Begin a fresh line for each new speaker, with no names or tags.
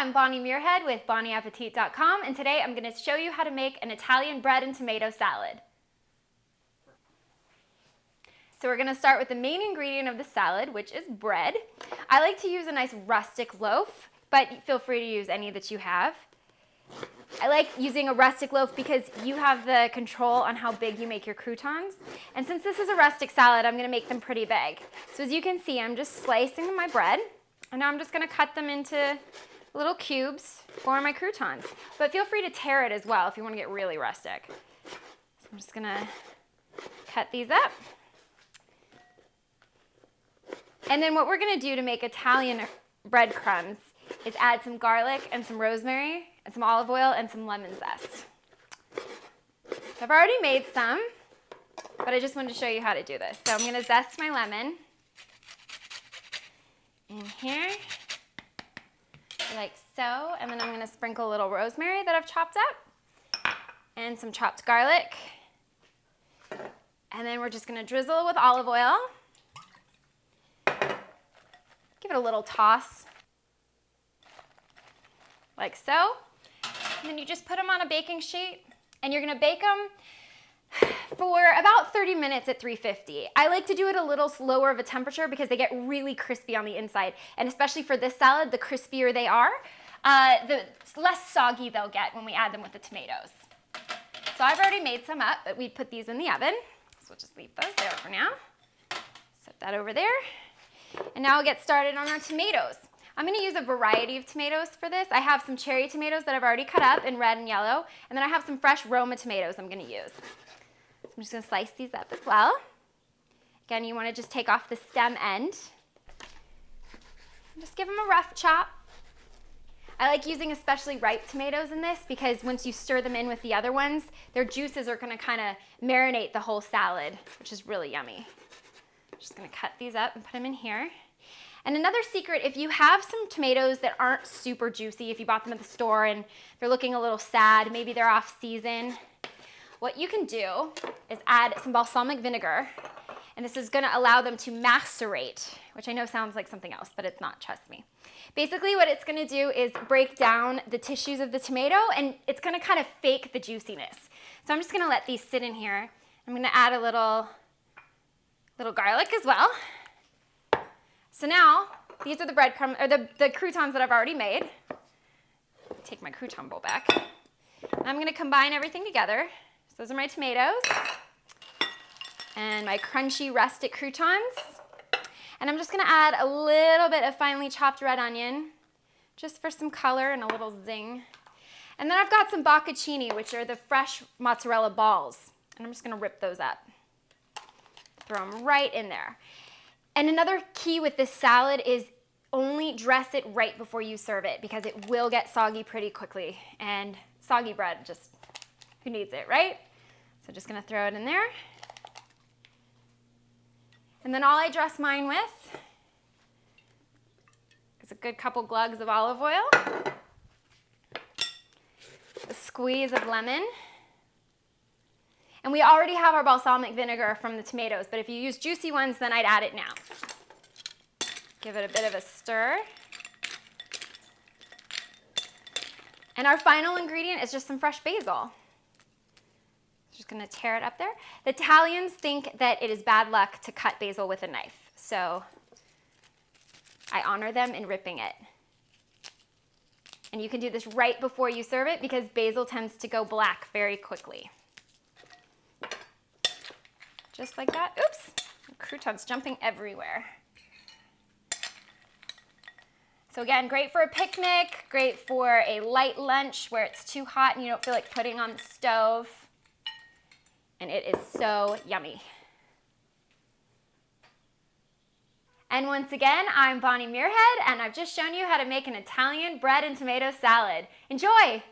I'm Bonnie Muirhead with bonnieappetit.com, and today I'm going to show you how to make an Italian bread and tomato salad. So we're going to start with the main ingredient of the salad, which is bread. I like to use a nice rustic loaf, but feel free to use any that you have. I like using a rustic loaf because you have the control on how big you make your croutons. And since this is a rustic salad, I'm going to make them pretty big. So as you can see, I'm just slicing my bread, and now I'm just going to cut them into little cubes for my croutons. But feel free to tear it as well if you want to get really rustic. So I'm just going to cut these up. And then what we're going to do to make Italian breadcrumbs is add some garlic and some rosemary and some olive oil and some lemon zest. So I've already made some, but I just wanted to show you how to do this. So I'm going to zest my lemon in here, like so, and then I'm going to sprinkle a little rosemary that I've chopped up and some chopped garlic. And then we're just going to drizzle with olive oil. Give it a little toss, like so. And then you just put them on a baking sheet, and you're going to bake them for about 30 minutes at 350. I like to do it a little slower of a temperature because they get really crispy on the inside. And especially for this salad, the crispier they are, the less soggy they'll get when we add them with the tomatoes. So I've already made some up, but we put these in the oven. So we'll just leave those there for now. Set that over there. And now we'll get started on our tomatoes. I'm going to use a variety of tomatoes for this. I have some cherry tomatoes that I've already cut up in red and yellow, and then I have some fresh Roma tomatoes I'm going to use. So I'm just going to slice these up as well. Again, you want to just take off the stem end. Just give them a rough chop. I like using especially ripe tomatoes in this because once you stir them in with the other ones, their juices are going to kind of marinate the whole salad, which is really yummy. Just going to cut these up and put them in here. And another secret, if you have some tomatoes that aren't super juicy, if you bought them at the store and they're looking a little sad, maybe they're off season, what you can do is add some balsamic vinegar, and this is going to allow them to macerate, which I know sounds like something else, but it's not, trust me. Basically what it's going to do is break down the tissues of the tomato, and it's going to kind of fake the juiciness. So I'm just going to let these sit in here. I'm going to add a little garlic as well. So now, these are the breadcrumbs, or the croutons that I've already made. Take my crouton bowl back. And I'm going to combine everything together. So those are my tomatoes and my crunchy rustic croutons. And I'm just going to add a little bit of finely chopped red onion, just for some color and a little zing. And then I've got some bocconcini, which are the fresh mozzarella balls. And I'm just going to rip those up. Throw them right in there. And another key with this salad is only dress it right before you serve it because it will get soggy pretty quickly. And soggy bread, just who needs it, right? So just gonna throw it in there. And then all I dress mine with is a good couple glugs of olive oil, a squeeze of lemon. And we already have our balsamic vinegar from the tomatoes, but if you use juicy ones, then I'd add it now. Give it a bit of a stir. And our final ingredient is just some fresh basil. Just gonna tear it up there. The Italians think that it is bad luck to cut basil with a knife, so I honor them in ripping it. And you can do this right before you serve it because basil tends to go black very quickly. Just like that. Oops, croutons jumping everywhere. So again, great for a picnic, great for a light lunch where it's too hot and you don't feel like putting on the stove. And it is so yummy. And once again, I'm Bonnie Muirhead, and I've just shown you how to make an Italian bread and tomato salad. Enjoy!